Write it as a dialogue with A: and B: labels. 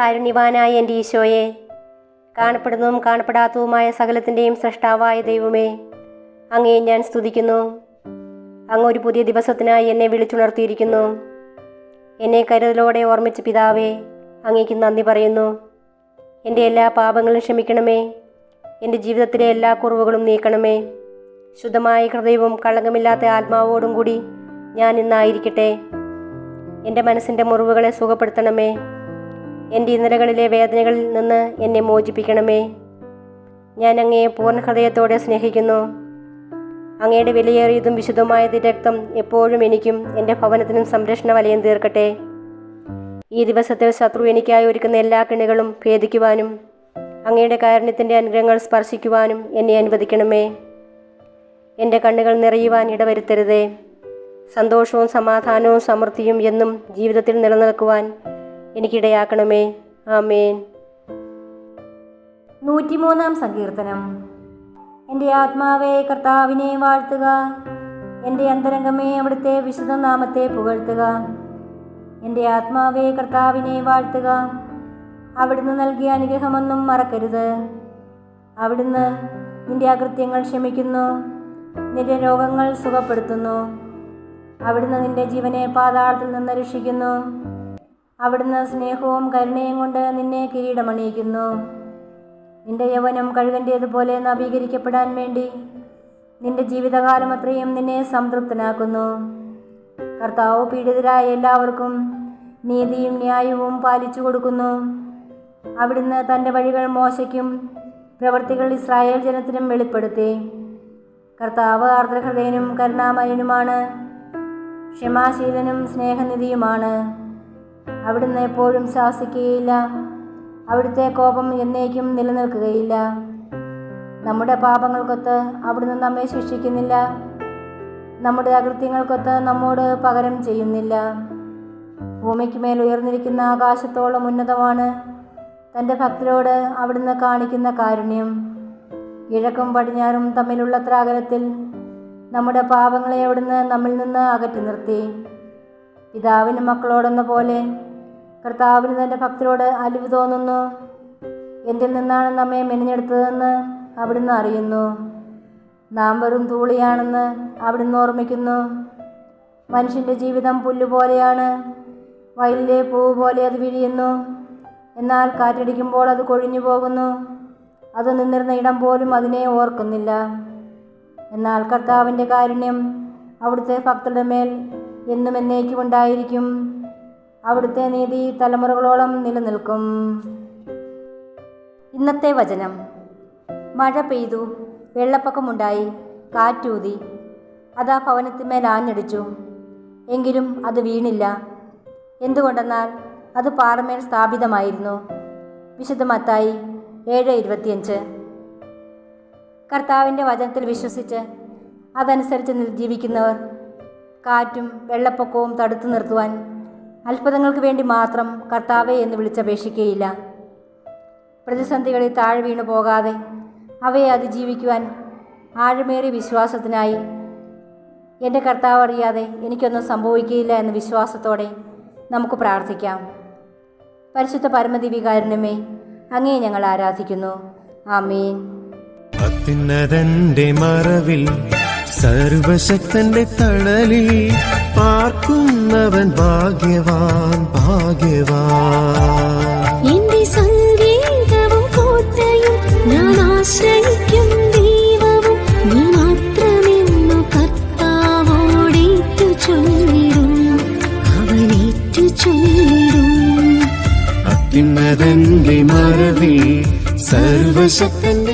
A: കാരുണ്യവാനായ എൻ്റെ ഈശോയെ, കാണപ്പെടുന്നതും കാണപ്പെടാത്തതുമായ സകലത്തിൻ്റെയും സൃഷ്ടാവായ ദൈവമേ, അങ്ങയെ ഞാൻ സ്തുതിക്കുന്നു. അങ്ങ് ഒരു പുതിയ ദിവസത്തിനായി എന്നെ വിളിച്ചുണർത്തിയിരിക്കുന്നു. എന്നെ കരുതലോടെ ഓർമ്മിച്ച പിതാവേ, അങ്ങേക്ക് നന്ദി പറയുന്നു. എൻ്റെ എല്ലാ പാപങ്ങളും ക്ഷമിക്കണമേ. എൻ്റെ ജീവിതത്തിലെ എല്ലാ കുറവുകളും നീക്കണമേ. ശുദ്ധമായ ഹൃദയവും കളങ്കമില്ലാത്ത ആത്മാവോടും കൂടി ഞാൻ ഇന്നായിരിക്കട്ടെ. എൻ്റെ മനസ്സിൻ്റെ മുറിവുകളെ സുഖപ്പെടുത്തണമേ. എൻ്റെ ഇന്നലകളിലെ വേദനകളിൽ നിന്ന് എന്നെ മോചിപ്പിക്കണമേ. ഞാൻ അങ്ങയെ പൂർണ്ണ ഹൃദയത്തോടെ സ്നേഹിക്കുന്നു. അങ്ങയുടെ വിലയേറിയതും വിശുദ്ധമായ രക്തം എപ്പോഴും എനിക്കും എൻ്റെ ഭവനത്തിനും സംരക്ഷണ വലയം തീർക്കട്ടെ. ഈ ദിവസത്തിൽ ശത്രു എനിക്കായി ഒരുക്കുന്ന എല്ലാ കെണികളും ഭേദിക്കുവാനും അങ്ങയുടെ കാരുണ്യത്തിൻ്റെ അനുഗ്രഹങ്ങൾ സ്പർശിക്കുവാനും എന്നെ അനുവദിക്കണമേ. എൻ്റെ കണ്ണുകൾ നിറയുവാൻ ഇടവരുത്തരുതേ. സന്തോഷവും സമാധാനവും സമൃദ്ധിയും എന്നും ജീവിതത്തിൽ നിലനിൽക്കുവാൻ എനിക്കിടയാക്കണമേ. ആമേൻ.
B: 103-ാം സങ്കീർത്തനം. എൻ്റെ ആത്മാവേ കർത്താവിനെ വാഴ്ത്തുക. എൻ്റെ അന്തരംഗമേ അവിടുത്തെ വിശുദ്ധ നാമത്തെ പുകഴ്ത്തുക. എൻ്റെ ആത്മാവേ കർത്താവിനെ വാഴ്ത്തുക. അവിടുന്ന് നൽകിയ അനുഗ്രഹമൊന്നും മറക്കരുത്. അവിടുന്ന് നിന്റെ അകൃത്യങ്ങൾ ക്ഷമിക്കുന്നു, നിന്റെ രോഗങ്ങൾ സുഖപ്പെടുത്തുന്നു. അവിടുന്ന് നിന്റെ ജീവനെ പാതാളത്തിൽ നിന്ന് രക്ഷിക്കുന്നു. അവിടുന്ന് സ്നേഹവും കരുണയും കൊണ്ട് നിന്നെ കിരീടമണിയിക്കുന്നു. നിന്റെ യൗവനം കഴുകൻ്റേതുപോലെ നവീകരിക്കപ്പെടാൻ വേണ്ടി നിന്റെ ജീവിതകാലം അത്രയും നിന്നെ സംതൃപ്തനാക്കുന്നു. കർത്താവ് പീഡിതരായ എല്ലാവർക്കും നീതിയും ന്യായവും പാലിച്ചു കൊടുക്കുന്നു. അവിടുന്ന് തൻ്റെ വഴികൾ മോശയ്ക്കും പ്രവൃത്തികൾ ഇസ്രായേൽ ജനത്തിനും വെളിപ്പെടുത്തി. കർത്താവ് ആർദ്രഹൃദയനും കരുണാമയനുമാണ്, ക്ഷമാശീലനും സ്നേഹനിധിയുമാണ്. അവിടുന്ന് എപ്പോഴും ശാസിക്കുകയില്ല, അവിടുത്തെ കോപം എന്നേക്കും നിലനിൽക്കുകയില്ല. നമ്മുടെ പാപങ്ങൾക്കൊത്ത് അവിടുന്ന് നമ്മെ ശിക്ഷിക്കുന്നില്ല, നമ്മുടെ അകൃത്യങ്ങൾക്കൊത്ത് നമ്മോട് പകരം ചെയ്യുന്നില്ല. ഭൂമിക്ക് മേൽ ഉയർന്നിരിക്കുന്ന ആകാശത്തോളം ഉന്നതമാണ് തൻ്റെ ഭക്തരോട് അവിടുന്ന് കാണിക്കുന്ന കാരുണ്യം. കിഴക്കും പടിഞ്ഞാറും തമ്മിലുള്ളത്ര അകലത്തിൽ നമ്മുടെ പാപങ്ങളെ അവിടുന്ന് നമ്മിൽ നിന്ന് അകറ്റി നിർത്തി. പിതാവിന് മക്കളോടെന്ന പോലെ കർത്താവിന് തൻ്റെ ഭക്തരോട് അലിവ് തോന്നുന്നു. എന്തിൽ നിന്നാണ് നമ്മെ മെനഞ്ഞെടുത്തതെന്ന് അവിടുന്ന് അറിയുന്നു. നാം വെറും ധൂളിയാണെന്ന് അവിടുന്ന് ഓർമ്മിക്കുന്നു. മനുഷ്യൻ്റെ ജീവിതം പുല്ലുപോലെയാണ്, വയലിലെ പൂവ് പോലെ അത് വിരിയുന്നു. എന്നാൽ കാറ്റടിക്കുമ്പോൾ അത് കൊഴിഞ്ഞു പോകുന്നു, അത് നിന്നിരുന്ന ഇടം പോലും അതിനെ ഓർക്കുന്നില്ല. എന്നാൽ കർത്താവിൻ്റെ കാരുണ്യം അവിടുത്തെ ഭക്തരുടെ മേൽ എന്നും എന്നേക്കും ഉണ്ടായിരിക്കും. അവിടുത്തെ നീതി തലമുറകളോളം നിലനിൽക്കും. ഇന്നത്തെ വചനം. മഴ പെയ്തു, വെള്ളപ്പൊക്കമുണ്ടായി, കാറ്റൂതി, അതാ ഭവനത്തിന്മേൽ ആഞ്ഞടിച്ചു. എങ്കിലും അത് വീണില്ല. എന്തുകൊണ്ടെന്നാൽ അത് പാറമേൽ സ്ഥാപിതമായിരുന്നു. വിശുദ്ധ മത്തായി 7:25. കർത്താവിൻ്റെ വചനത്തിൽ വിശ്വസിച്ച് അതനുസരിച്ച് ജീവിക്കുന്നവർ കാറ്റും വെള്ളപ്പൊക്കവും തടുത്തു നിർത്തുവാൻ അത്ഭുതങ്ങൾക്ക് വേണ്ടി മാത്രം കർത്താവെ എന്ന് വിളിച്ചപേക്ഷിക്കുകയില്ല. പ്രതിസന്ധികളിൽ താഴെ വീണു പോകാതെ അവയെ അതിജീവിക്കുവാൻ ആഴമേറിയ വിശ്വാസത്തിനായി എൻ്റെ കർത്താവ് അറിയാതെ എനിക്കൊന്നും സംഭവിക്കുകയില്ല എന്ന വിശ്വാസത്തോടെ നമുക്ക് പ്രാർത്ഥിക്കാം. പരിശുദ്ധ പരമദിവികാരുണ്യമേ, അങ്ങയെ ഞങ്ങൾ ആരാധിക്കുന്നു. ആമേൻ.
C: അത്യുന്നതന്റെ മറവിൽ സർവശക്തന്റെ തണലിൽ പാർക്കുന്നവൻ ഭാഗ്യവാൻ, ഭാഗ്യവാൻ.
D: എന്റെ സംഗീതവും കോട്ടയും ഞാൻ ആശ്രയിക്കും ദൈവവും നീ മാത്രമെന്നു കർത്താവോടേറ്റു ചൊല്ലിടും, അവനേറ്റു ചൊല്ലിടും.
C: അത്യുന്നതന്റെ മറവിൽ സർവശക്തന്റെ